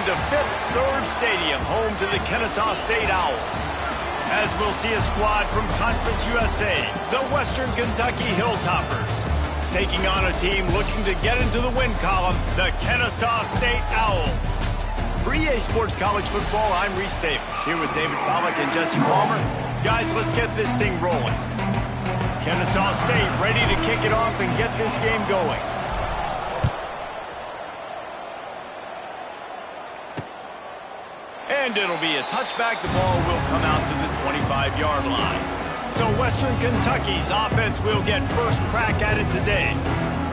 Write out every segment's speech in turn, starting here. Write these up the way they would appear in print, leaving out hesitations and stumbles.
Welcome to Fifth Third Stadium, home to the Kennesaw State Owls. As we'll see a squad from Conference USA, the Western Kentucky Hilltoppers, taking on a team looking to get into the win column, the Kennesaw State Owls. For EA Sports College Football, I'm Reese Davis, here with David Pollack and Jesse Palmer. Guys, let's get this thing rolling. Kennesaw State ready to kick it off and get this game going. And it'll be a touchback. The ball will come out to the 25-yard line. So Western Kentucky's offense will get first crack at it today.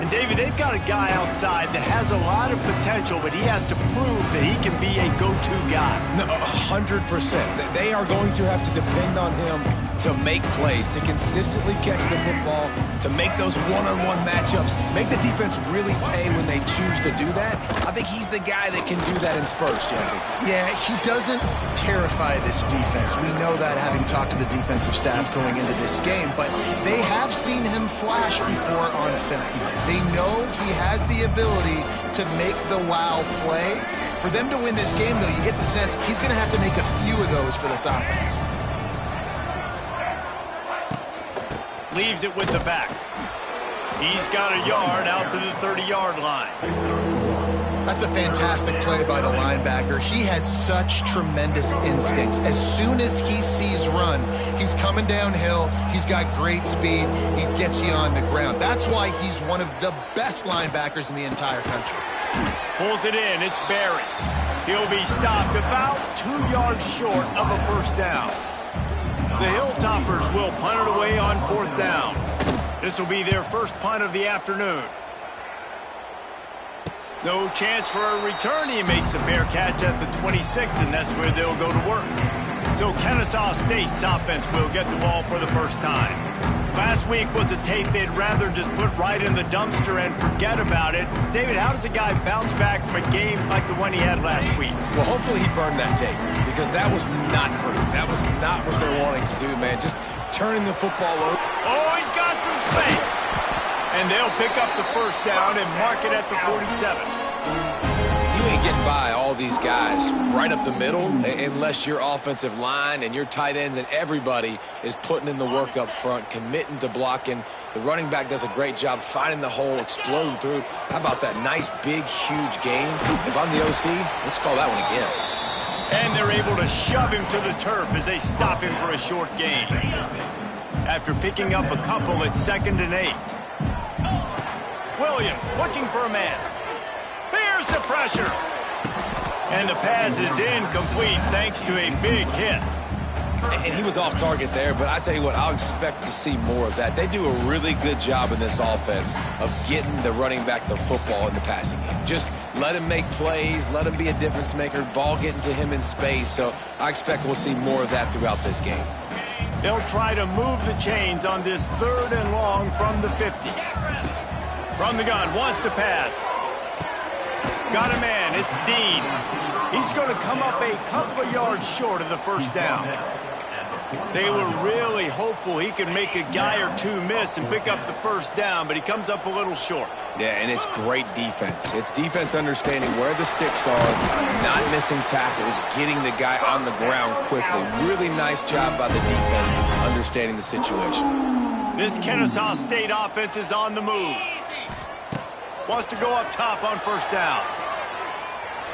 And David, they've got a guy outside that has a lot of potential, but he has to prove that he can be a go-to guy. No, 100%. They are going to have to depend on him to make plays, to consistently catch the football, to make those one-on-one matchups, make the defense really pay when they choose to do that. I think he's the guy that can do that in spurts, Jesse. Yeah, he doesn't terrify this defense. We know that, having talked to the defensive staff going into this game, but they have seen him flash before on film. They know he has the ability to make the wow play. For them to win this game, though, you get the sense he's going to have to make a few of those for this offense. Leaves it with the back. He's got a yard out to the 30-yard line. That's a fantastic play by the linebacker. He has such tremendous instincts. As soon as he sees run, he's coming downhill. He's got great speed. He gets you on the ground. That's why he's one of the best linebackers in the entire country. Pulls it in. It's Barry. He'll be stopped about 2 yards short of a first down. The Hilltoppers will punt it away on fourth down. This will be their first punt of the afternoon. No chance for a return. He makes the fair catch at the 26, and that's where they'll go to work. So Kennesaw State's offense will get the ball for the first time. Last week was a tape they'd rather just put right in the dumpster and forget about it. David, how does a guy bounce back from a game like the one he had last week? Well, hopefully he burned that tape, because that was not pretty. That was not what they're wanting to do, man. Just turning the football over. Oh, he's got some space. And they'll pick up the first down and mark it at the 47. You ain't getting by all these guys right up the middle unless your offensive line and your tight ends and everybody is putting in the work up front, committing to blocking. The running back does a great job finding the hole, exploding through. How about that nice, big, huge gain? If I'm the OC, let's call that one again. And they're able to shove him to the turf as they stop him for a short gain. After picking up a couple, it's 2nd and 8. Williams looking for a man. Here's the pressure. And the pass is incomplete thanks to a big hit. And he was off target there, but I tell you what, I'll expect to see more of that. They do a really good job in this offense of getting the running back the football in the passing game. Just let him make plays, let him be a difference maker, ball getting to him in space. So I expect we'll see more of that throughout this game. They'll try to move the chains on this 3rd and long from the 50. From the gun, wants to pass. Got a man, it's Dean. He's going to come up a couple of yards short of the first down. They were really hopeful he could make a guy or two miss and pick up the first down, but he comes up a little short. Yeah, and it's great defense. It's defense understanding where the sticks are, not missing tackles, getting the guy on the ground quickly. Really nice job by the defense understanding the situation. This Kennesaw State offense is on the move. Wants to go up top on first down.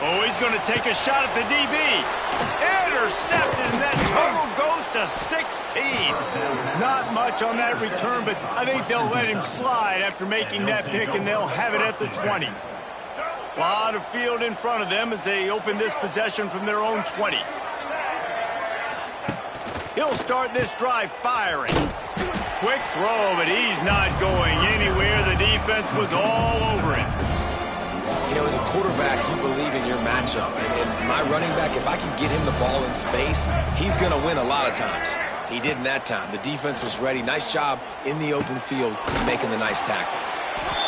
Oh, he's going to take a shot at the DB. Intercepted, and that total goes to 16. Not much on that return, but I think they'll let him slide after making that pick, and they'll have it at the 20. A lot of field in front of them as they open this possession from their own 20. He'll start this drive firing. Quick throw, but he's not going anywhere. The defense was all over it. You know, as a quarterback, you believe in your matchup. And my running back, if I can get him the ball in space, he's going to win a lot of times. He did in that time. The defense was ready. Nice job in the open field making the nice tackle.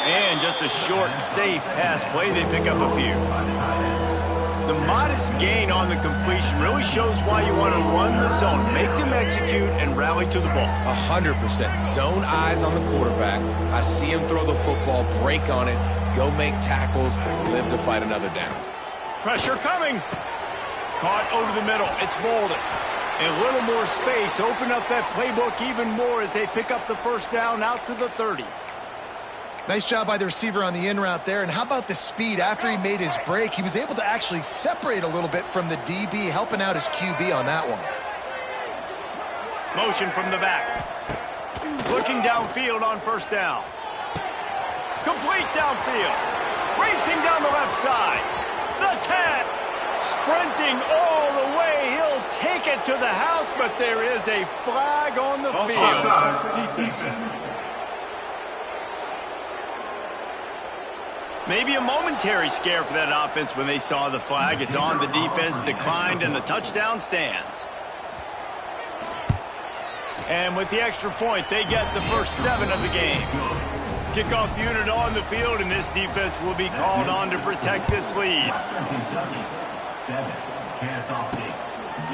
And just a short, safe pass play. They pick up a few. The modest gain on the completion really shows why you want to run the zone, make them execute, and rally to the ball. 100%. Zone eyes on the quarterback. I see him throw the football, break on it, go make tackles, live to fight another down. Pressure coming. Caught over the middle. It's Bolden. A little more space. Open up that playbook even more as they pick up the first down out to the 30. Nice job by the receiver on the in route there. And how about the speed? After he made his break, he was able to actually separate a little bit from the DB, helping out his QB on that one. Motion from the back. Looking downfield on first down. Complete downfield. Racing down the left side. The 10. Sprinting all the way. He'll take it to the house, but there is a flag on the field. Maybe a momentary scare for that offense when they saw the flag. It's on, the defense declined, and the touchdown stands. And with the extra point, they get the first 7 of the game. Kickoff unit on the field, and this defense will be called on to protect this lead.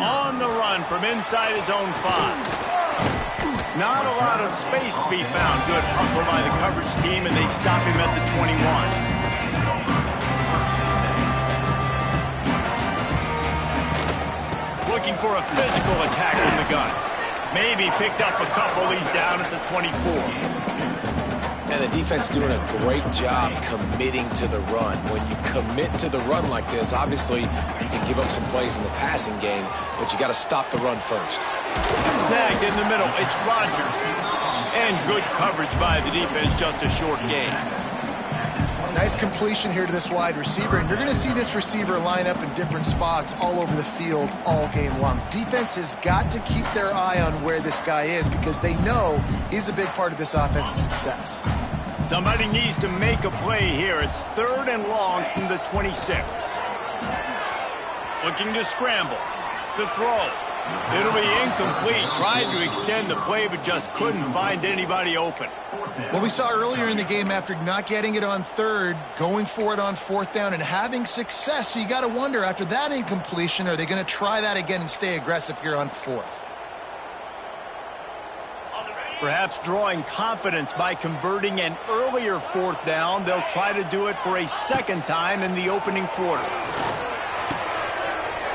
On the run from inside his own 5. Not a lot of space to be found. Good hustle by the coverage team, and they stop him at the 21. Looking for a physical attack from the gun. Maybe picked up a couple. He's down at the 24. And the defense doing a great job committing to the run. When you commit to the run like this, obviously you can give up some plays in the passing game, but you got to stop the run first. Snagged in the middle. It's Rodgers. And good coverage by the defense, just a short gain. Nice completion here to this wide receiver, and you're going to see this receiver line up in different spots all over the field all game long. Defense has got to keep their eye on where this guy is because they know he's a big part of this offense's success. Somebody needs to make a play here. It's 3rd and long from the 26. Looking to scramble. The throw. It'll be incomplete. Tried to extend the play, but just couldn't find anybody open. Well, we saw earlier in the game after not getting it on 3rd, going for it on 4th down and having success. So you got to wonder, after that incompletion, are they going to try that again and stay aggressive here on 4th? Perhaps drawing confidence by converting an earlier 4th down. They'll try to do it for a 2nd time in the opening quarter.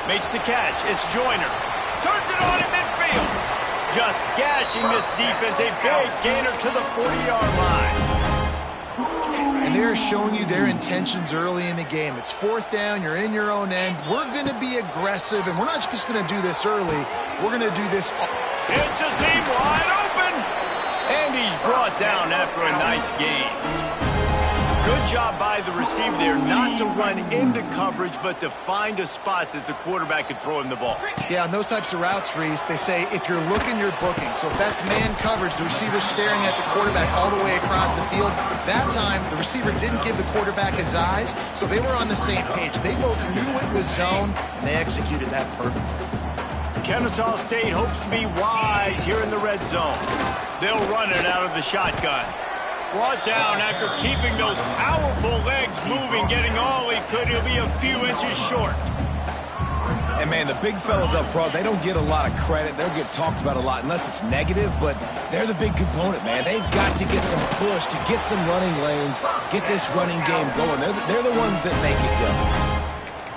Makes the catch. It's Joyner. Turns it on in midfield. Just gashing this defense. A big gainer to the 40-yard line. And they're showing you their intentions early in the game. It's 4th down. You're in your own end. We're going to be aggressive, and we're not just going to do this early. We're going to do this. It's a seam wide open. And he's brought down after a nice gain. Good job by the receiver there, not to run into coverage, but to find a spot that the quarterback could throw him the ball. Yeah, on those types of routes, Reese, they say if you're looking, you're booking. So if that's man coverage, the receiver's staring at the quarterback all the way across the field. That time, the receiver didn't give the quarterback his eyes, so they were on the same page. They both knew it was zone, and they executed that perfectly. Kennesaw State hopes to be wise here in the red zone. They'll run it out of the shotgun. Brought down after keeping those powerful legs moving, getting all he could. He'll be a few inches short. And, man, the big fellas up front, they don't get a lot of credit. They'll get talked about a lot unless it's negative, but they're the big component, man. They've got to get some push, to get some running lanes, get this running game going. They're the ones that make it go.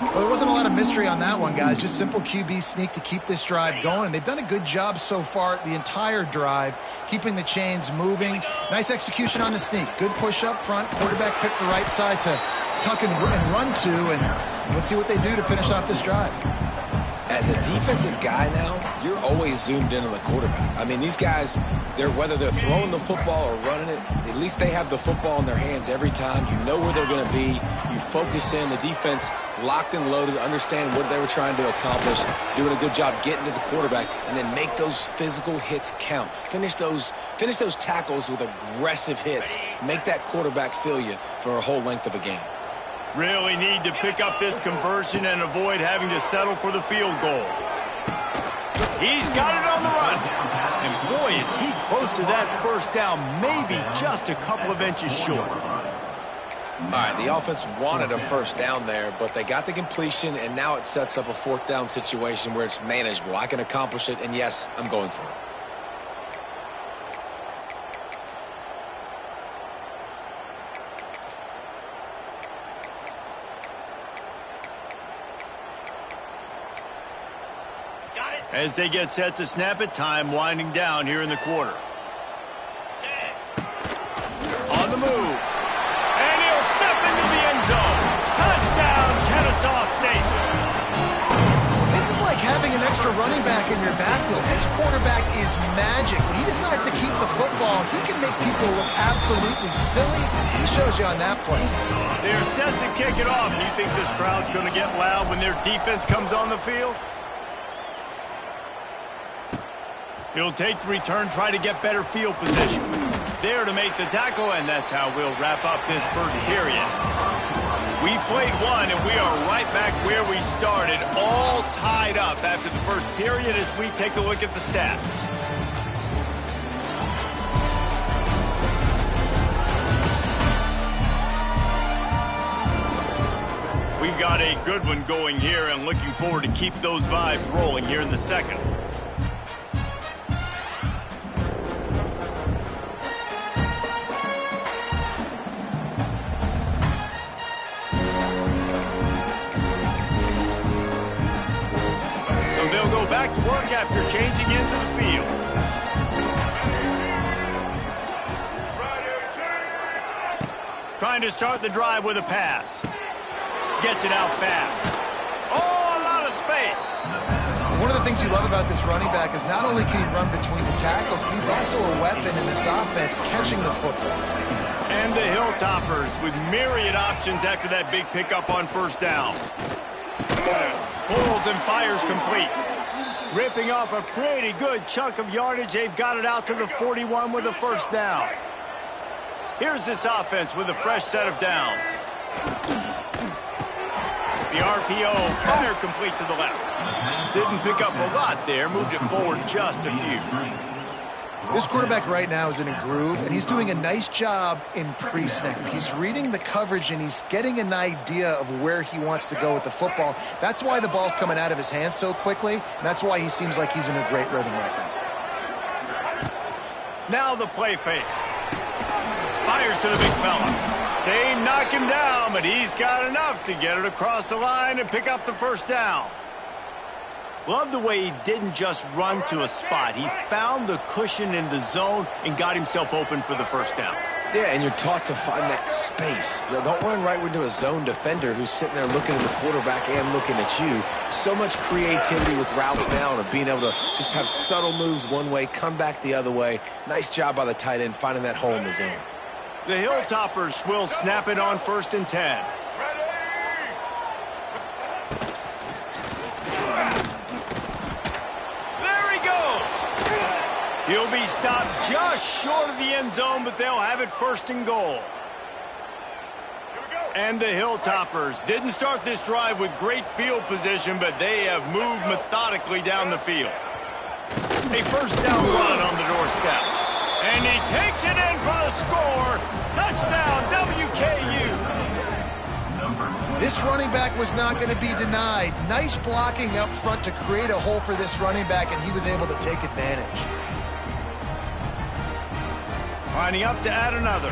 Well, there wasn't a lot of mystery on that one, guys. Just simple QB sneak to keep this drive going. And they've done a good job so far the entire drive, keeping the chains moving. Nice execution on the sneak. Good push up front. Quarterback picked the right side to tuck and run to. And let's see what they do to finish off this drive. As a defensive guy now, you're always zoomed in on the quarterback. I mean, these guys, whether they're throwing the football or running it, at least they have the football in their hands every time. You know where they're going to be. You focus in. The defense locked and loaded, understand what they were trying to accomplish, doing a good job getting to the quarterback, and then make those physical hits count. Finish those tackles with aggressive hits. Make that quarterback feel you for a whole length of a game. Really need to pick up this conversion and avoid having to settle for the field goal. He's got it on the run. And boy, is he close to that first down, maybe just a couple of inches short. All right, the offense wanted a first down there, but they got the completion, and now it sets up a 4th down situation where it's manageable. I can accomplish it, and yes, I'm going for it. As they get set to snap it, time winding down here in the quarter. On the move. And he'll step into the end zone. Touchdown, Kennesaw State. This is like having an extra running back in your backfield. This quarterback is magic. When he decides to keep the football, he can make people look absolutely silly. He shows you on that play. They're set to kick it off. And you think this crowd's going to get loud when their defense comes on the field? He'll take the return, try to get better field position. There to make the tackle, and that's how we'll wrap up this first period. We played one, and we are right back where we started, all tied up after the first period as we take a look at the stats. We got a good one going here, and looking forward to keep those vibes rolling here in the second. Back to work after changing into the field. Trying to start the drive with a pass. Gets it out fast. Oh, a lot of space. One of the things you love about this running back is not only can he run between the tackles, but he's also a weapon in this offense, catching the football. And the Hilltoppers with myriad options after that big pickup on first down. Pulls and fires complete. Ripping off a pretty good chunk of yardage. They've got it out to the 41 with a first down. Here's this offense with a fresh set of downs. The RPO, fire complete to the left. Didn't pick up a lot there, moved it forward just a few. This quarterback right now is in a groove, and he's doing a nice job in pre-snap. He's reading the coverage, and he's getting an idea of where he wants to go with the football. That's why the ball's coming out of his hands so quickly, and that's why he seems like he's in a great rhythm right now. Now the play fake. Fires to the big fella. They knock him down, but he's got enough to get it across the line and pick up the first down. Love the way he didn't just run to a spot. He found the cushion in the zone and got himself open for the first down. Yeah, and you're taught to find that space. Don't run right into a zone defender who's sitting there looking at the quarterback and looking at you. So much creativity with routes now and of being able to just have subtle moves one way, come back the other way. Nice job by the tight end finding that hole in the zone. The Hilltoppers will snap it on 1st and 10. He'll be stopped just short of the end zone, but they'll have it 1st and goal. And the Hilltoppers didn't start this drive with great field position, but they have moved methodically down the field. A first down run on the doorstep. And he takes it in for the score. Touchdown, WKU. This running back was not going to be denied. Nice blocking up front to create a hole for this running back, and he was able to take advantage. Lining up to add another.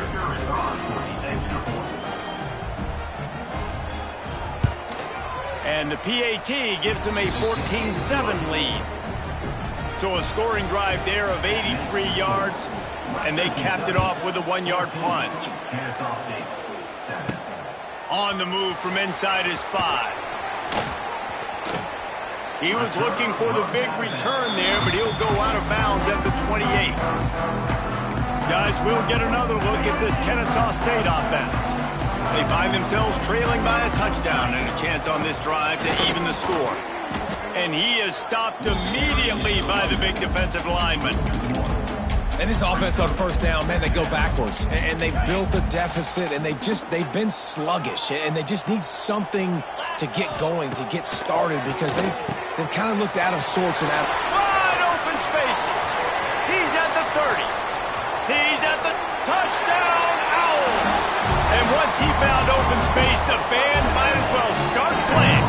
And the PAT gives them a 14-7 lead. So a scoring drive there of 83 yards, and they capped it off with a 1-yard plunge. On the move from inside his 5. He was looking for the big return there, but he'll go out of bounds at the 28. Guys, we'll get another look at this Kennesaw State offense. They find themselves trailing by a touchdown and a chance on this drive to even the score. And he is stopped immediately by the big defensive lineman. And this offense on first down, man, they go backwards. And they built a deficit, and they've been sluggish. And they just need something to get going, to get started, because they've kind of looked out of sorts and out. Wide open spaces. He's at the 30. He's at the touchdown, Owls. And once he found open space, the band might as well start playing.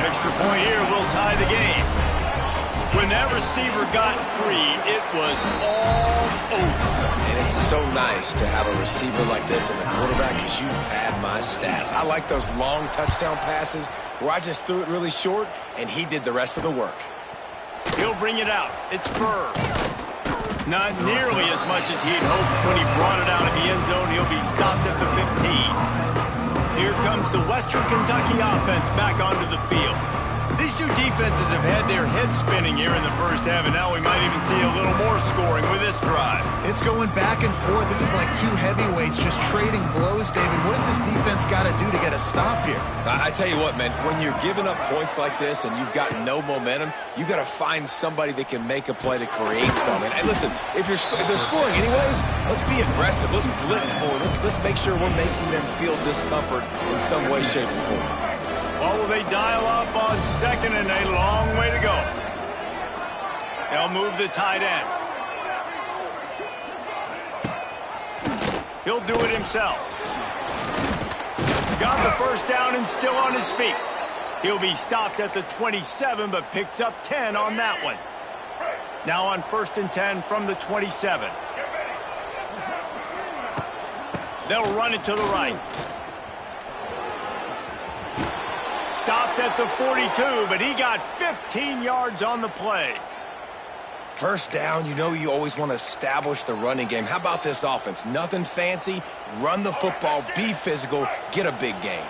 Extra point here will tie the game. When that receiver got free, it was all over. And it's so nice to have a receiver like this as a quarterback, because you pad my stats. I like those long touchdown passes where I just threw it really short, and he did the rest of the work. He'll bring it out. It's Burr. Not nearly as much as he'd hoped when he brought it out of the end zone. He'll be stopped at the 15. Here comes the Western Kentucky offense back onto the field. These two defenses have had their heads spinning here in the first half, and now we might even see a little more scoring with this drive. It's going back and forth. This is like two heavyweights just trading blows, David. What does this defense got to do to get a stop here? I tell you what, man, when you're giving up points like this and you've got no momentum, you got to find somebody that can make a play to create something. And listen, if they're scoring anyways, let's be aggressive. Let's blitz more. Let's make sure we're making them feel discomfort in some way, shape, or form. What will they dial up on second and a long way to go? They'll move the tight end. He'll do it himself. Got the first down and still on his feet. He'll be stopped at the 27, but picks up 10 on that one. Now on 1st and 10 from the 27. They'll run it to the right. Stopped at the 42, but he got 15 yards on the play. First down, you know you always want to establish the running game. How about this offense? Nothing fancy. Run the football, be physical, get a big gain.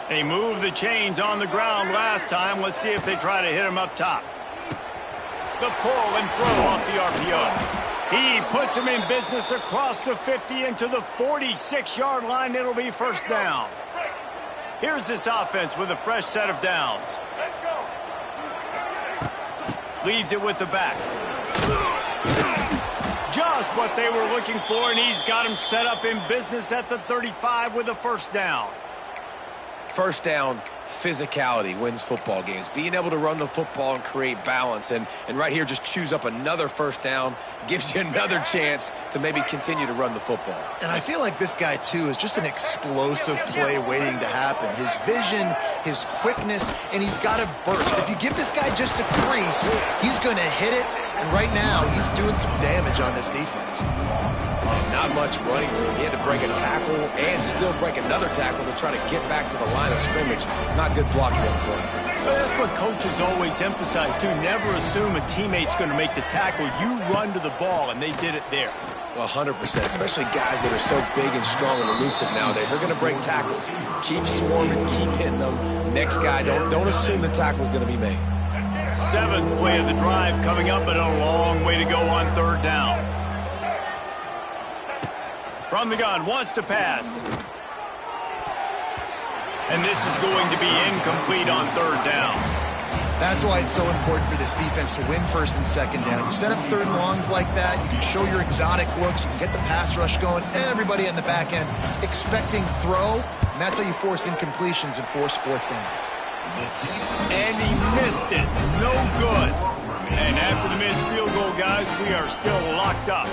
They moved the chains on the ground last time. Let's see if they try to hit him up top. The pull and throw off the RPO. He puts him in business across the 50 into the 46-yard line. It'll be first down. Here's this offense with a fresh set of downs. Let's go. Leaves it with the back. Just what they were looking for, and he's got him set up in business at the 35 with a first down. First down, physicality wins football games. Being able to run the football and create balance. And right here, just choose up another first down. Gives you another chance to maybe continue to run the football. And I feel like this guy, too, is just an explosive play waiting to happen. His vision, his quickness, and he's got a burst. If you give this guy just a crease, he's going to hit it. And right now, he's doing some damage on this defense. Not much running room. He had to break a tackle and still break another tackle to try to get back to the line of scrimmage. Not good blocking on the play. Well, that's what coaches always emphasize, too. Never assume a teammate's going to make the tackle. You run to the ball, and they did it there. 100%, especially guys that are so big and strong and elusive nowadays. They're going to break tackles. Keep swarming, keep hitting them. Next guy, don't assume the tackle's going to be made. 7th play of the drive coming up, but a long way to go on 3rd down. From the gun, wants to pass. And this is going to be incomplete on 3rd down. That's why it's so important for this defense to win 1st and 2nd down. You set up 3rd and longs like that, you can show your exotic looks, you can get the pass rush going, everybody on the back end expecting throw, and that's how you force incompletions and force 4th downs. And he missed it. No good. And after the missed field goal, guys, we are still locked up.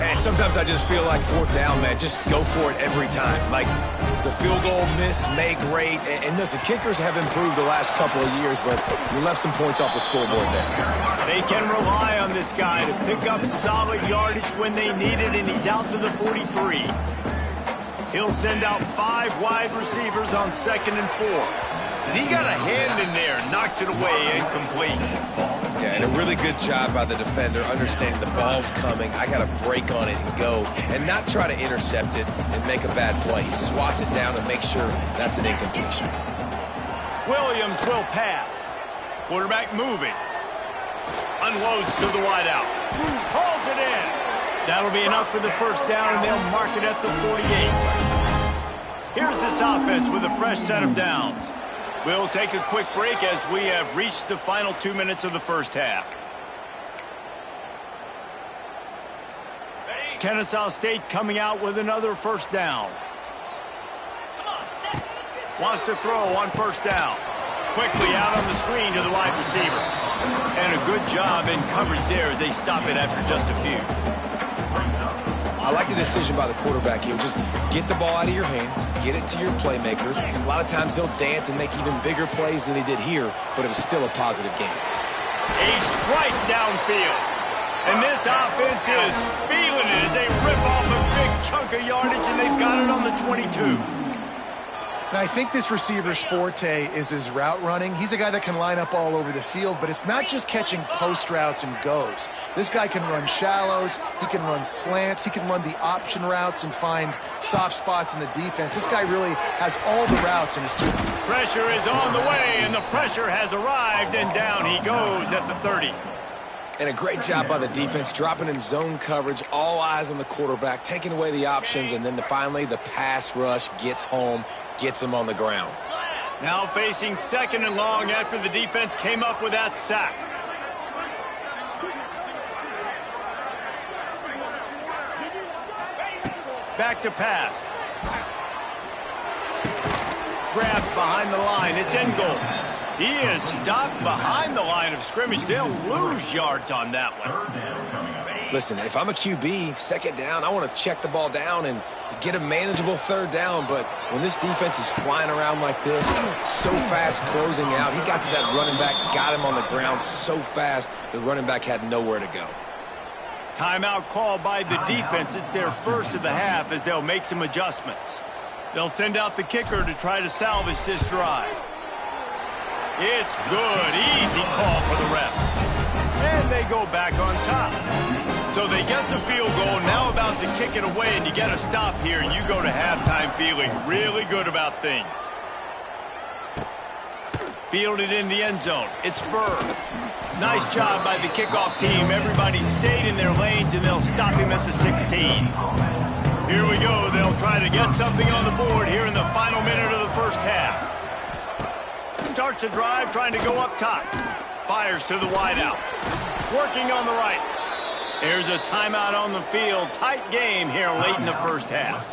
And sometimes I just feel like 4th down, man, just go for it every time. Like the field goal miss, make great. And listen, kickers have improved the last couple of years, but we left some points off the scoreboard there. They can rely on this guy to pick up solid yardage when they need it, and he's out to the 43. He'll send out 5 wide receivers on 2nd and 4. And he got a hand in there, knocks it away, incomplete. Yeah, and a really good job by the defender, understanding the ball's coming. I got to break on it and go, and not try to intercept it and make a bad play. He swats it down and makes sure that's an incompletion. Williams will pass. Quarterback moving. Unloads to the wideout. Hauls it in. That'll be enough for the first down, and they'll mark it at the 48. Here's this offense with a fresh set of downs. We'll take a quick break as we have reached the final 2 minutes of the first half. Kennesaw State coming out with another first down. Wants to throw on 1st down. Quickly out on the screen to the wide receiver. And a good job in coverage there as they stop it after just a few. I like the decision by the quarterback here. Just get the ball out of your hands, get it to your playmaker. A lot of times he'll dance and make even bigger plays than he did here, but it was still a positive game. A strike downfield. And this offense is feeling it as they rip off a big chunk of yardage, and they've got it on the 22. And I think this receiver's forte is his route running. He's a guy that can line up all over the field, but it's not just catching post routes and goes. This guy can run shallows, he can run slants, he can run the option routes and find soft spots in the defense. This guy really has all the routes in his tool. Pressure is on the way, and the pressure has arrived, and down he goes at the 30. And a great job by the defense, dropping in zone coverage, all eyes on the quarterback, taking away the options, and then finally the pass rush gets home, gets him on the ground. Now facing 2nd and long after the defense came up with that sack. Back to pass. Grabbed behind the line. It's in goal. He is stopped behind the line of scrimmage. They'll lose yards on that one. Listen, if I'm a QB, 2nd down, I want to check the ball down and get a manageable 3rd down. But when this defense is flying around like this, so fast closing out, he got to that running back, got him on the ground so fast, the running back had nowhere to go. Timeout call by the defense. It's their first of the half as they'll make some adjustments. They'll send out the kicker to try to salvage this drive. It's good. Easy call for the ref. And they go back on top. So they get the field goal, now about to kick it away, and you get a stop here, and you go to halftime feeling really good about things. Fielded in the end zone. It's Burr. Nice job by the kickoff team. Everybody stayed in their lanes, and they'll stop him at the 16. Here we go. They'll try to get something on the board here in the final minute of the first half. Starts a drive trying to go up top. Fires to the wideout. Working on the right. There's a timeout on the field. Tight game here late in the first half.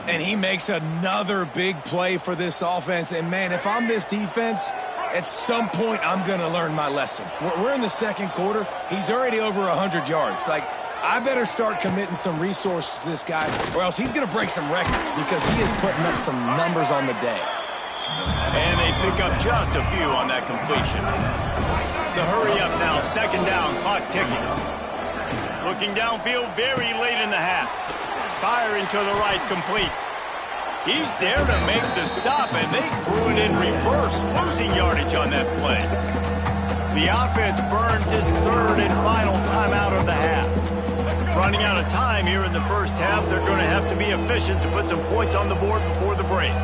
And he makes another big play for this offense. And, man, if I'm this defense, at some point I'm going to learn my lesson. We're in the 2nd quarter. He's already over 100 yards. Like, I better start committing some resources to this guy, or else he's going to break some records because he is putting up some numbers on the day. And they pick up just a few on that completion. The hurry up now, 2nd down, clock ticking. Looking downfield very late in the half. Firing to the right, complete. He's there to make the stop, and they threw it in reverse, losing yardage on that play. The offense burns its 3rd and final timeout of the half. Running out of time here in the first half, they're going to have to be efficient to put some points on the board before the break.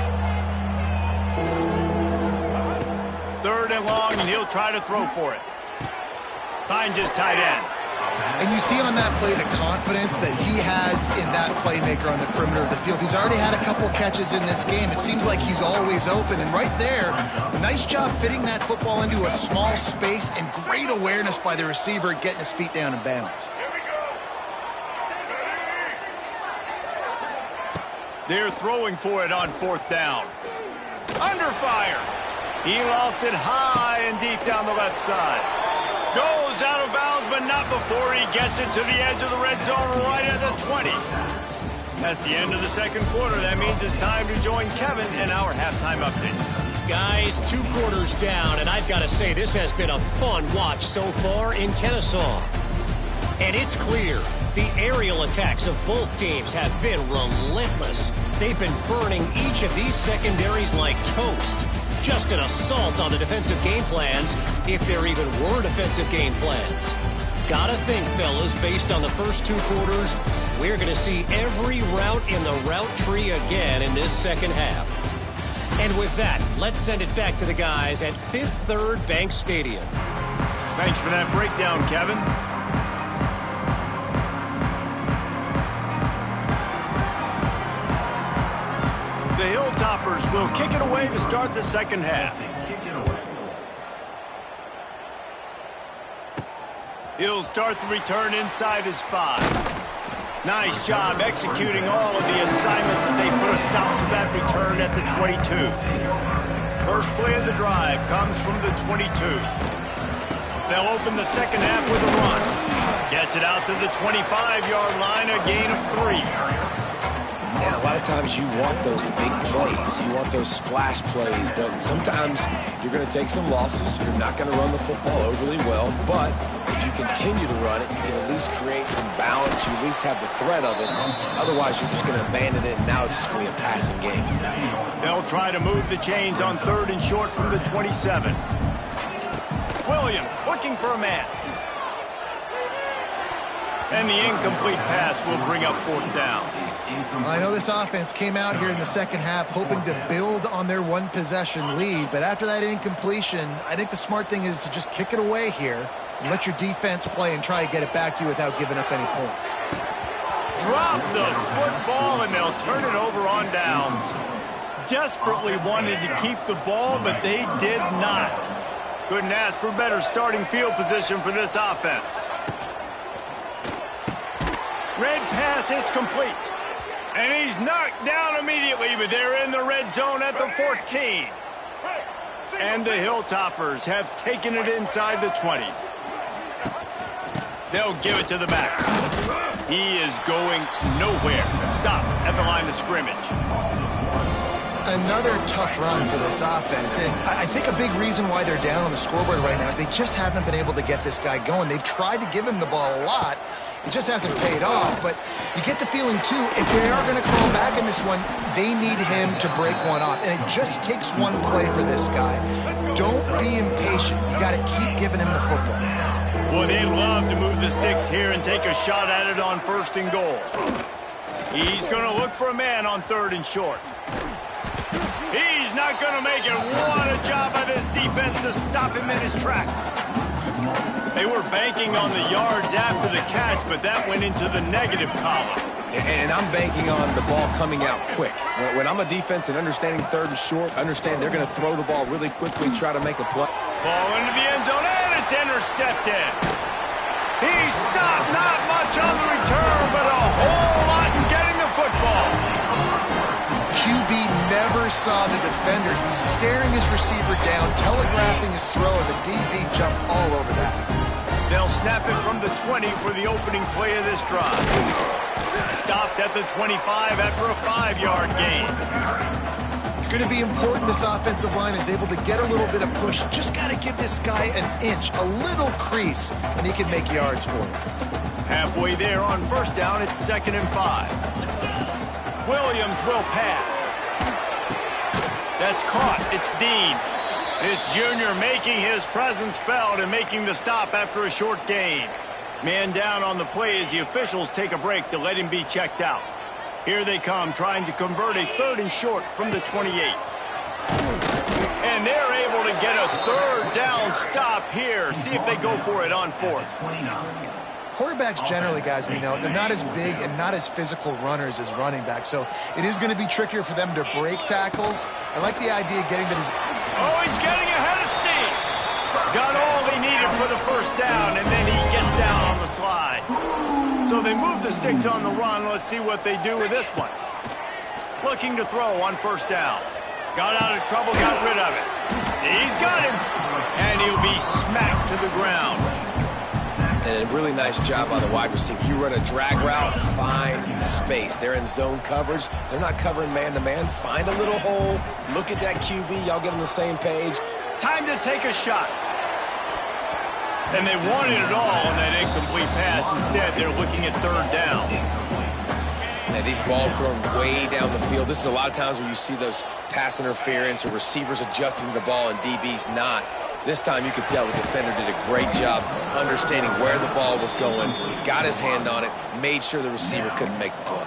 3rd and long, and he'll try to throw for it. Finds his tight end. And you see on that play the confidence that he has in that playmaker on the perimeter of the field. He's already had a couple catches in this game. It seems like he's always open. And right there, nice job fitting that football into a small space and great awareness by the receiver getting his feet down in bounds. They're throwing for it on 4th down. Under fire. He lost it high and deep down the left side. Goes out of bounds, but not before he gets it to the edge of the red zone right at the 20. That's the end of the 2nd quarter. That means it's time to join Kevin in our halftime update. Guys, 2 quarters down, and I've got to say this has been a fun watch so far in Kennesaw. And it's clear the aerial attacks of both teams have been relentless. They've been burning each of these secondaries like toast. Just an assault on the defensive game plans, if there even were defensive game plans. Gotta think, fellas, based on the first 2 quarters, we're going to see every route in the route tree again in this 2nd half. And with that, let's send it back to the guys at Fifth Third Bank Stadium. Thanks for that breakdown, Kevin. The Hilltoppers will kick it away to start the 2nd half. He'll start the return inside his 5. Nice job executing all of the assignments as they put a stop to that return at the 22. First play of the drive comes from the 22. They'll open the 2nd half with a run. Gets it out to the 25-yard line, a gain of 3. And a lot of times you want those big plays. You want those splash plays. But sometimes you're going to take some losses. You're not going to run the football overly well. But if you continue to run it, you can at least create some balance. You at least have the threat of it. Otherwise, you're just going to abandon it, and now it's just going to be a passing game. They'll try to move the chains on 3rd and short from the 27. Williams looking for a man. And the incomplete pass will bring up 4th down. I know this offense came out here in the second half hoping to build on their one-possession lead, but after that incompletion, I think the smart thing is to just kick it away here and let your defense play and try to get it back to you without giving up any points. Drop the football, and they'll turn it over on downs. Desperately wanted to keep the ball, but they did not. Couldn't ask for better starting field position for this offense. Red pass, it's complete. And he's knocked down immediately, but they're in the red zone at the 14. And the Hilltoppers have taken it inside the 20. They'll give it to the back. He is going nowhere. Stop at the line of scrimmage. Another tough run for this offense, and I think a big reason why they're down on the scoreboard right now is they just haven't been able to get this guy going. They've tried to give him the ball a lot. It just hasn't paid off, but you get the feeling, too, if they are going to call back in this one, they need him to break one off, and it just takes one play for this guy. Don't be impatient. You got to keep giving him the football. Well, they'd love to move the sticks here and take a shot at it on 1st and goal. He's going to look for a man on 3rd and short. He's not going to make it. What a job by this defense to stop him in his tracks. They were banking on the yards after the catch, but that went into the negative column. And I'm banking on the ball coming out quick. When I'm a defense and understanding 3rd and short, understand they're going to throw the ball really quickly, try to make a play. Ball into the end zone, and it's intercepted. He stopped, not much on the return, but a whole lot in getting the football. QB never saw the defender. He's staring his receiver down, telegraphing his throw, and the DB jumped all over that. They'll snap it from the 20 for the opening play of this drive. Stopped at the 25 after a 5-yard gain. It's going to be important this offensive line is able to get a little bit of push. Just got to give this guy an inch, a little crease, and he can make yards for it. Halfway there on 1st down, it's 2nd and 5. Williams will pass. That's caught. It's Dean. This junior making his presence felt and making the stop after a short gain. Man down on the play as the officials take a break to let him be checked out. Here they come, trying to convert a 3rd and short from the 28. And they're able to get a 3rd down stop here. See if they go for it on 4th. Quarterbacks generally, guys, we know, they're not as big and not as physical runners as running backs, so it is going to be trickier for them to break tackles. I like the idea of getting to his... Oh, he's getting ahead of steam. Got all he needed for the 1st down, and then he gets down on the slide. So they move the sticks on the run. Let's see what they do with this one. Looking to throw on 1st down. Got out of trouble, got rid of it. He's got him, and he'll be smacked to the ground. And a really nice job by the wide receiver. You run a drag route, find space. They're in zone coverage. They're not covering man-to-man. Find a little hole. Look at that QB. Y'all get on the same page. Time to take a shot. And they wanted it all on that incomplete pass. Instead, they're looking at 3rd down. And these balls thrown way down the field. This is a lot of times where you see those pass interference or receivers adjusting to the ball and DBs not. This time you could tell the defender did a great job understanding where the ball was going, got his hand on it, made sure the receiver couldn't make the play.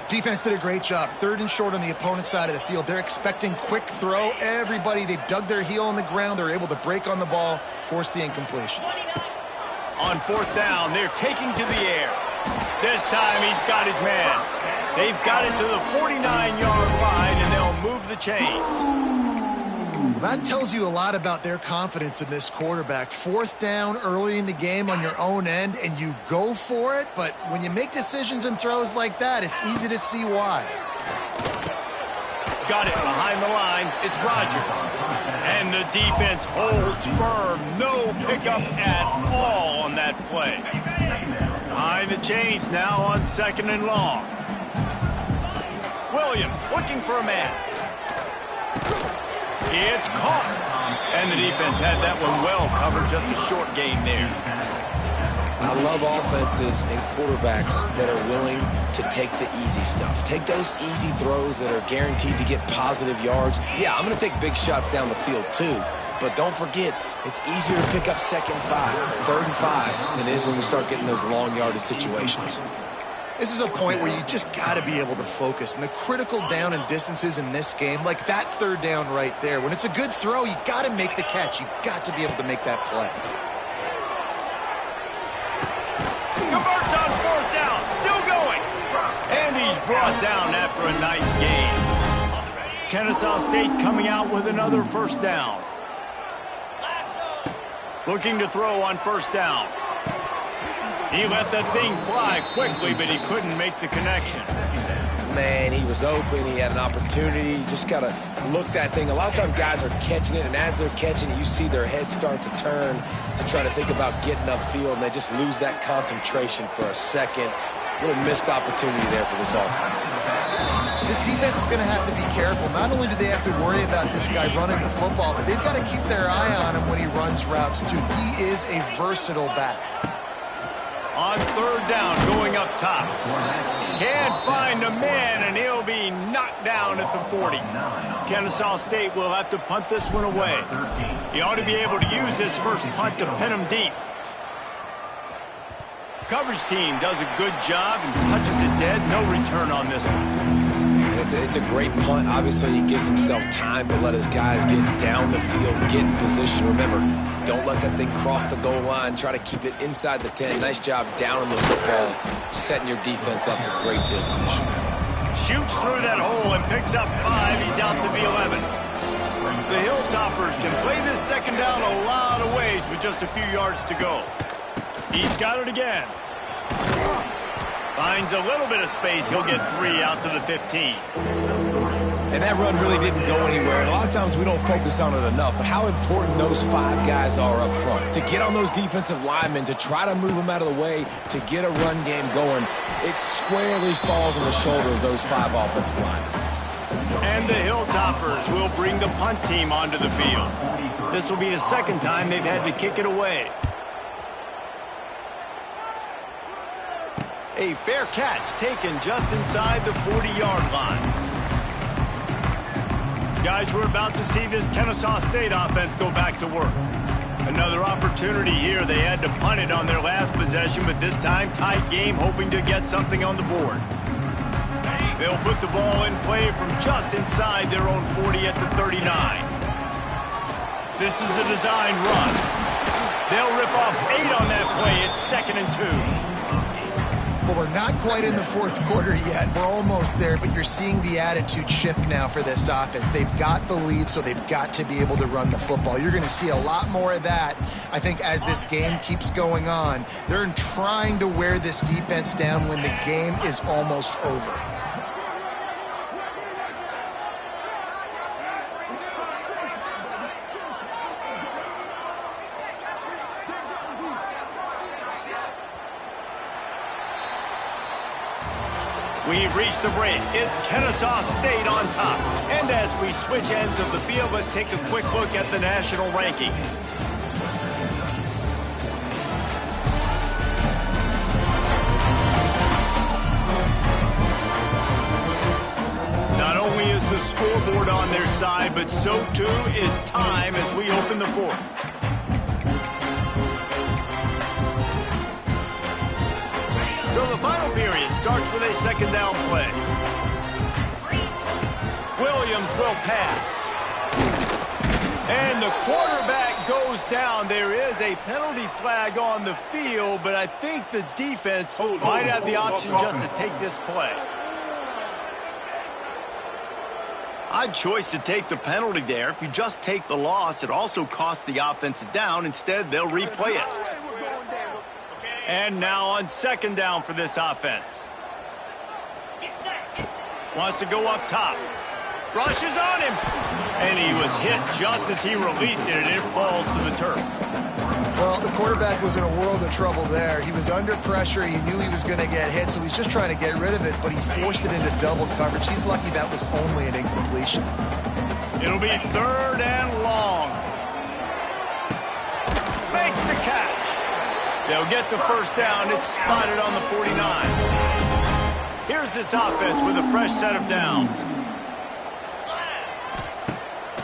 Defense did a great job. 3rd and short on the opponent's side of the field. They're expecting quick throw. Everybody, they dug their heel on the ground. They're able to break on the ball, force the incompletion. On 4th down, they're taking to the air. This time he's got his man. They've got it to the 49-yard line, and they'll move the chains. That tells you a lot about their confidence in this quarterback. 4th down early in the game on your own end, and you go for it, but when you make decisions and throws like that, it's easy to see why. Got it behind the line. It's Rodgers. And the defense holds firm. No pickup at all on that play. Behind the chains now on 2nd and long. Williams looking for a man. It's caught. And the defense had that one well covered. Just a short gain there. I love offenses and quarterbacks that are willing to take the easy stuff. Take those easy throws that are guaranteed to get positive yards. Yeah, I'm going to take big shots down the field too. But don't forget, it's easier to pick up 2nd and 5, 3rd and 5 than it is when we start getting those long yardage situations. This is a point where you just got to be able to focus. And the critical down and distances in this game, like that 3rd down right there, when it's a good throw, you got to make the catch. You've got to be able to make that play. Converts on 4th down. Still going. And he's brought down after a nice gain. Kennesaw State coming out with another 1st down. Looking to throw on 1st down. He let that thing fly quickly, but he couldn't make the connection. Man, he was open. He had an opportunity. Just got to look that thing. A lot of times guys are catching it, and as they're catching it, you see their head start to turn to try to think about getting upfield, and they just lose that concentration for a second. Little missed opportunity there for this offense. This defense is going to have to be careful. Not only do they have to worry about this guy running the football, but they've got to keep their eye on him when he runs routes, too. He is a versatile back. On 3rd down, going up top. Can't find a man, and he'll be knocked down at the 40. Kennesaw State will have to punt this one away. He ought to be able to use this first punt to pin him deep. Coverage team does a good job and touches it dead. No return on this one. It's a great punt. Obviously, he gives himself time to let his guys get down the field, get in position. Remember, don't let that thing cross the goal line. Try to keep it inside the 10. Nice job down on the football, setting your defense up for great field position. Shoots through that hole and picks up 5. He's out to the 11. The Hilltoppers can play this 2nd down a lot of ways with just a few yards to go. He's got it again. Finds a little bit of space. He'll get 3 out to the 15. And that run really didn't go anywhere. And a lot of times we don't focus on it enough, but how important those 5 guys are up front. To get on those defensive linemen, to try to move them out of the way, to get a run game going, it squarely falls on the shoulder of those 5 offensive linemen. And the Hilltoppers will bring the punt team onto the field. This will be the 2nd time they've had to kick it away. A fair catch taken just inside the 40-yard line. Guys, we're about to see this Kennesaw State offense go back to work. Another opportunity here. They had to punt it on their last possession, but this time tight game, hoping to get something on the board. They'll put the ball in play from just inside their own 40 at the 39. This is a design run. They'll rip off 8 on that play. It's 2nd and 2. Well, we're not quite in the 4th quarter yet. We're almost there, but you're seeing the attitude shift now for this offense. They've got the lead, so they've got to be able to run the football. You're going to see a lot more of that, I think, as this game keeps going on. They're trying to wear this defense down when the game is almost over. We've reached the break. It's Kennesaw State on top. And as we switch ends of the field, let's take a quick look at the national rankings. Not only is the scoreboard on their side, but so too is time as we open the 4th. So the final period starts with a 2nd down play. Williams will pass. And the quarterback goes down. There is a penalty flag on the field, but I think the defense might have the option just to take this play. Odd choice to take the penalty there. If you just take the loss, it also costs the offense a down. Instead, they'll replay it. And now on 2nd down for this offense. Wants to go up top. Rushes on him. And he was hit just as he released it, and it falls to the turf. Well, the quarterback was in a world of trouble there. He was under pressure. He knew he was going to get hit, so he's just trying to get rid of it, but he forced it into double coverage. He's lucky that was only an incompletion. It'll be 3rd and long. Makes the catch. They'll get the first down. It's spotted on the 49. Here's this offense with a fresh set of downs.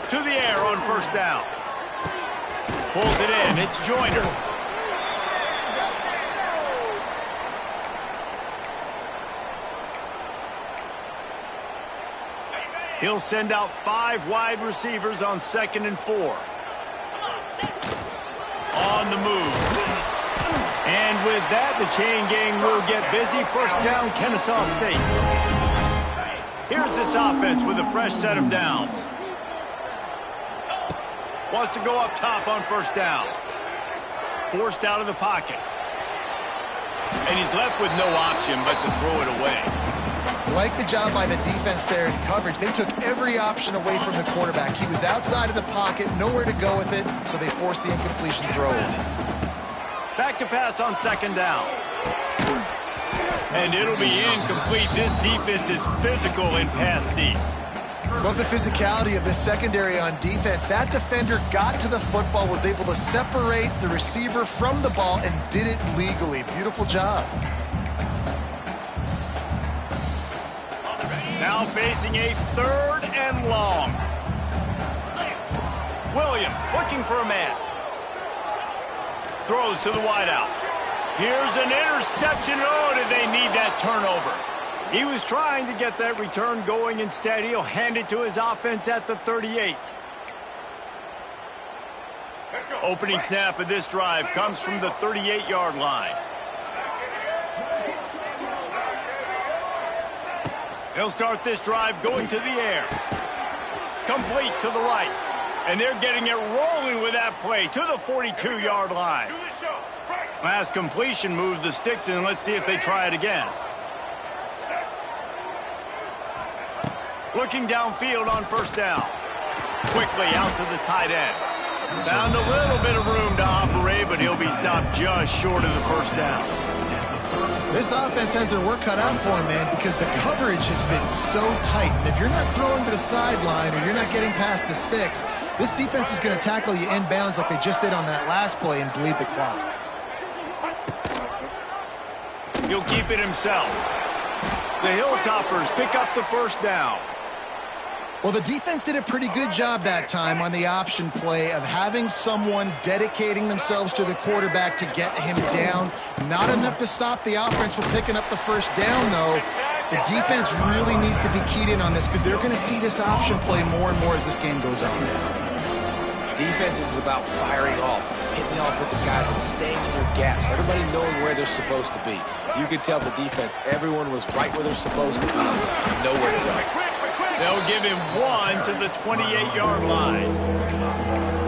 To the air on first down. Pulls it in. It's Joyner. He'll send out 5 wide receivers on 2nd and 4. On the move. And with that, the chain gang will get busy. First down, Kennesaw State. Here's this offense with a fresh set of downs. Wants to go up top on first down. Forced out of the pocket. And he's left with no option but to throw it away. Like the job by the defense there in coverage. They took every option away from the quarterback. He was outside of the pocket, nowhere to go with it, so they forced the incompletion throw. Back to pass on 2nd down. And it'll be incomplete. This defense is physical in pass deep. Love the physicality of this secondary on defense. That defender got to the football, was able to separate the receiver from the ball, and did it legally. Beautiful job. Now facing a 3rd and long. Williams looking for a man. Throws to the wideout. Here's an interception. Oh, did they need that turnover? He was trying to get that return going. Instead, he'll hand it to his offense at the 38. Opening snap of this drive comes from the 38-yard line. He'll start this drive going to the air. Complete to the right. And they're getting it rolling with that play to the 42-yard line. Last completion moves the sticks in. Let's see if they try it again. Looking downfield on first down. Quickly out to the tight end. Found a little bit of room to operate, but he'll be stopped just short of the first down. This offense has their work cut out for him, man, because the coverage has been so tight. And if you're not throwing to the sideline or you're not getting past the sticks, this defense is going to tackle you inbounds like they just did on that last play and bleed the clock. He'll keep it himself. The Hilltoppers pick up the first down. Well, the defense did a pretty good job that time on the option play of having someone dedicating themselves to the quarterback to get him down. Not enough to stop the offense from picking up the first down, though. The defense really needs to be keyed in on this because they're going to see this option play more and more as this game goes on. Defense is about firing off, hitting the offensive guys and staying in your gaps. Everybody knowing where they're supposed to be. You could tell the defense, everyone was right where they're supposed to be, nowhere to go. They'll give him 1 to the 28-yard line.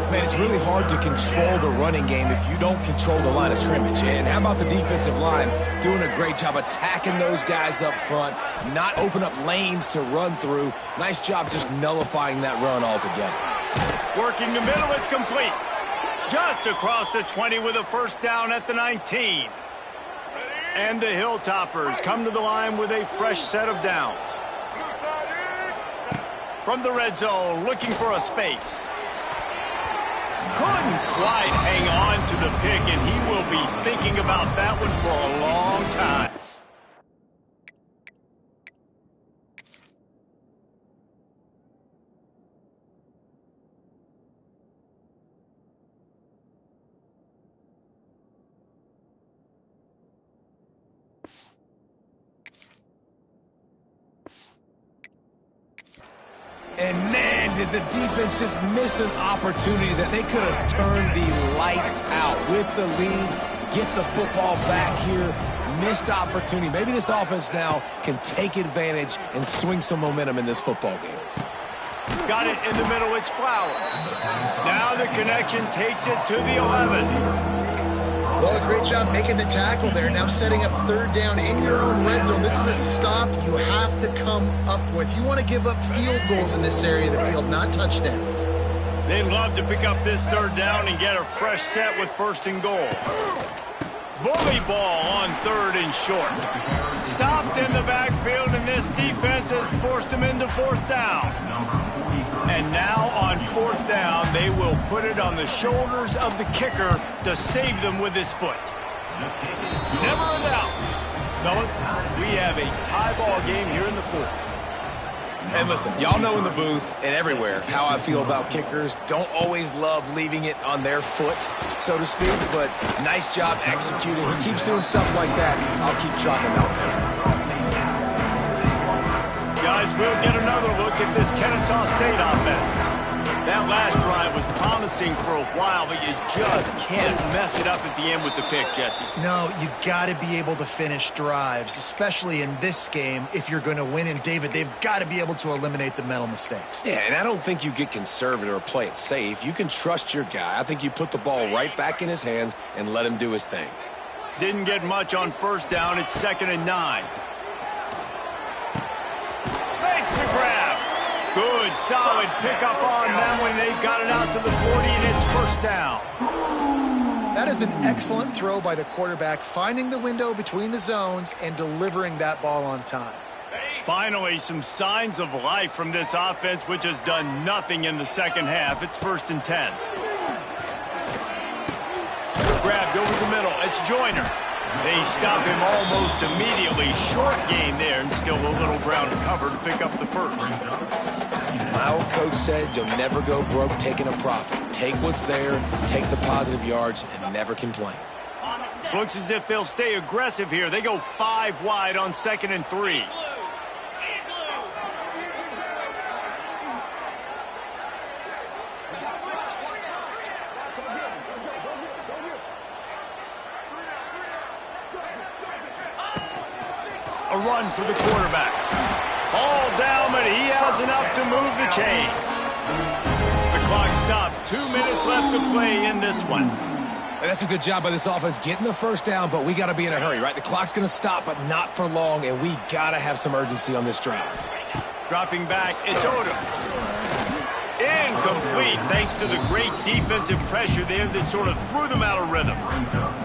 Man, it's really hard to control the running game if you don't control the line of scrimmage. And how about the defensive line doing a great job attacking those guys up front, not open up lanes to run through. Nice job just nullifying that run altogether. Working the middle, it's complete. Just across the 20 with a first down at the 19. And the Hilltoppers come to the line with a fresh set of downs. From the red zone, looking for a space. Couldn't quite hang on to the pick, and he will be thinking about that one for a long time. And man, did the defense just miss an opportunity that they could have turned the lights out with the lead, get the football back here. Missed opportunity. Maybe this offense now can take advantage and swing some momentum in this football game. Got it in the middle, it's Flowers. Now the connection takes it to the 11. Well, a great job making the tackle there. Now setting up third down in your own red zone. This is a stop you have to come up with. You want to give up field goals in this area of the field, not touchdowns. They'd love to pick up this third down and get a fresh set with first and goal. Bully ball on third and short. Stopped in the backfield, and this defense has forced him into fourth down. And now on fourth down, they will put it on the shoulders of the kicker to save them with his foot. Never a doubt. Fellas, we have a tie ball game here in the fourth. And listen, y'all know in the booth and everywhere how I feel about kickers. Don't always love leaving it on their foot, so to speak, but nice job executing. He keeps doing stuff like that. I'll keep trotting him out there. Guys, we'll get another look at this Kennesaw State offense. That last drive was promising for a while, but you just can't mess it up at the end with the pick, Jesse. No, you got to be able to finish drives, especially in this game if you're going to win. And, David, they've got to be able to eliminate the mental mistakes. Yeah, and I don't think you get conservative or play it safe. You can trust your guy. I think you put the ball right back in his hands and let him do his thing. Didn't get much on first down. It's 2nd and 9. Makes the grab. Good, solid pickup on that one. They've got it out to the 40, and it's first down. That is an excellent throw by the quarterback, finding the window between the zones and delivering that ball on time. Finally, some signs of life from this offense, which has done nothing in the second half. It's 1st and 10. Grabbed over the middle. It's Joyner. They stop him almost immediately. Short gain there, and still a little ground to cover to pick up the first. My old coach said you'll never go broke taking a profit. Take what's there, take the positive yards, and never complain. Looks as if they'll stay aggressive here. They go 5 wide on 2nd and 3. A run for the quarterback. Ball down, but he has enough to move the chains. The clock stops. 2 minutes left to play in this one. And that's a good job by this offense getting the first down, but we got to be in a hurry, right? The clock's going to stop, but not for long, and we got to have some urgency on this drive. Dropping back, it's Odom. Incomplete, thanks to the great defensive pressure there that sort of threw them out of rhythm.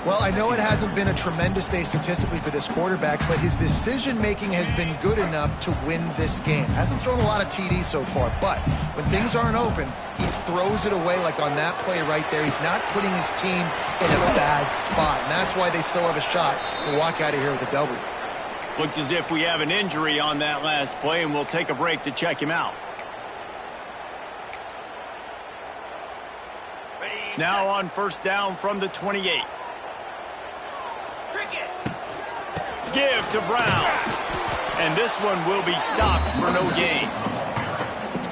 Well, I know it hasn't been a tremendous day statistically for this quarterback, but his decision-making has been good enough to win this game. Hasn't thrown a lot of TDs so far, but when things aren't open, he throws it away like on that play right there. He's not putting his team in a bad spot, and that's why they still have a shot to walk out of here with a W. Looks as if we have an injury on that last play, and we'll take a break to check him out. Now on first down from the 28. Give to Brown. And this one will be stopped for no gain.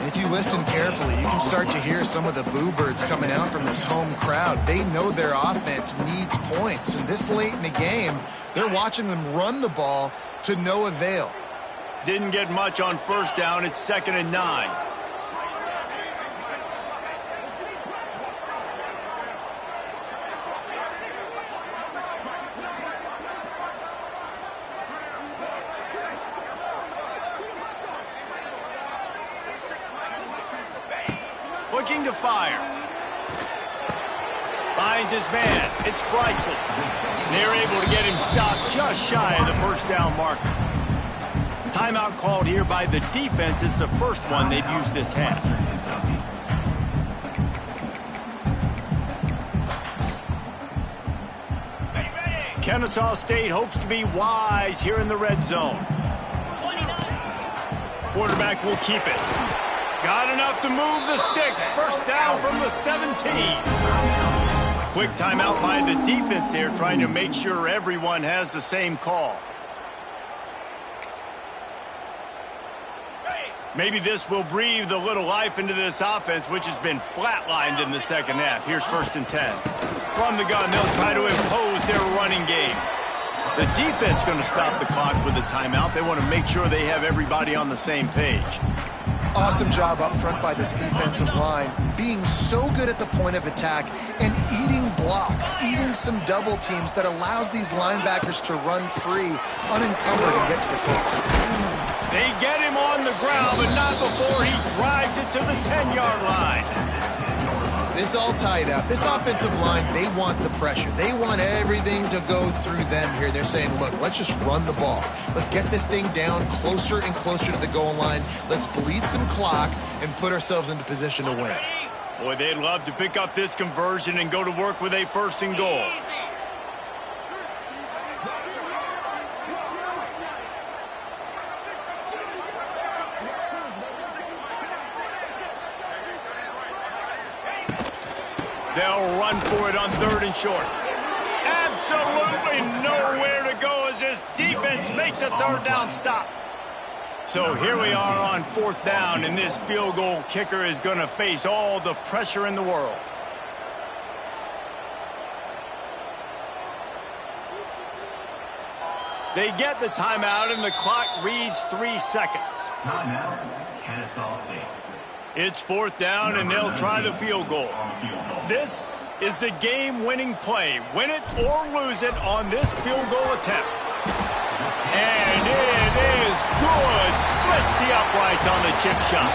And if you listen carefully, you can start to hear some of the boo birds coming out from this home crowd. They know their offense needs points. And this late in the game, they're watching them run the ball to no avail. Didn't get much on first down. It's 2nd and 9. Looking to fire. Finds his man. It's Bryson. They're able to get him stopped just shy of the first down marker. Timeout called here by the defense. It's the first one they've used this half. Kennesaw State hopes to be wise here in the red zone. Quarterback will keep it. Got enough to move the sticks. First down from the 17. Quick timeout by the defense there, trying to make sure everyone has the same call. Maybe this will breathe a little life into this offense, which has been flatlined in the second half. Here's 1st and 10. From the gun, they'll try to impose their running game. The defense going to stop the clock with a timeout. They want to make sure they have everybody on the same page. Awesome job up front by this defensive line, being so good at the point of attack and eating blocks, eating some double teams that allows these linebackers to run free, unencumbered, and get to the football. They get him on the ground, but not before he drives it to the 10-yard line. It's all tied up. This offensive line, they want the pressure. They want everything to go through them here. They're saying, look, let's just run the ball. Let's get this thing down closer and closer to the goal line. Let's bleed some clock and put ourselves into position to win. Boy, they'd love to pick up this conversion and go to work with a first and goal. They'll run for it on 3rd and short. Absolutely nowhere to go as this defense makes a 3rd down stop. So here we are on 4th down, and this field goal kicker is going to face all the pressure in the world. They get the timeout, and the clock reads 3 seconds. Timeout, Kennesaw State. It's 4th down, and they'll try the field goal. This is the game-winning play. Win it or lose it on this field goal attempt. And it is good. Splits the uprights on the chip shot.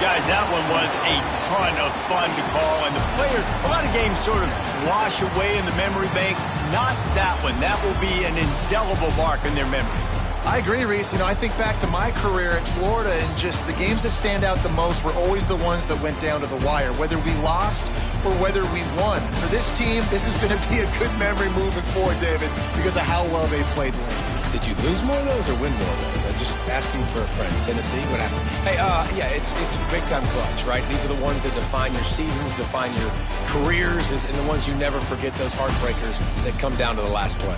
Guys, that one was a ton of fun to call. And the players, a lot of games sort of wash away in the memory bank. Not that one. That will be an indelible mark in their memories. I agree, Reese. You know, I think back to my career at Florida, and just the games that stand out the most were always the ones that went down to the wire, whether we lost or whether we won. For this team, this is going to be a good memory moving forward, David, because of how well they played late. Did you lose more of those or win more of those? I'm just asking for a friend. Tennessee, what happened? Hey, yeah, it's big-time clutch, right? These are the ones that define your seasons, define your careers, and the ones you never forget, those heartbreakers that come down to the last play.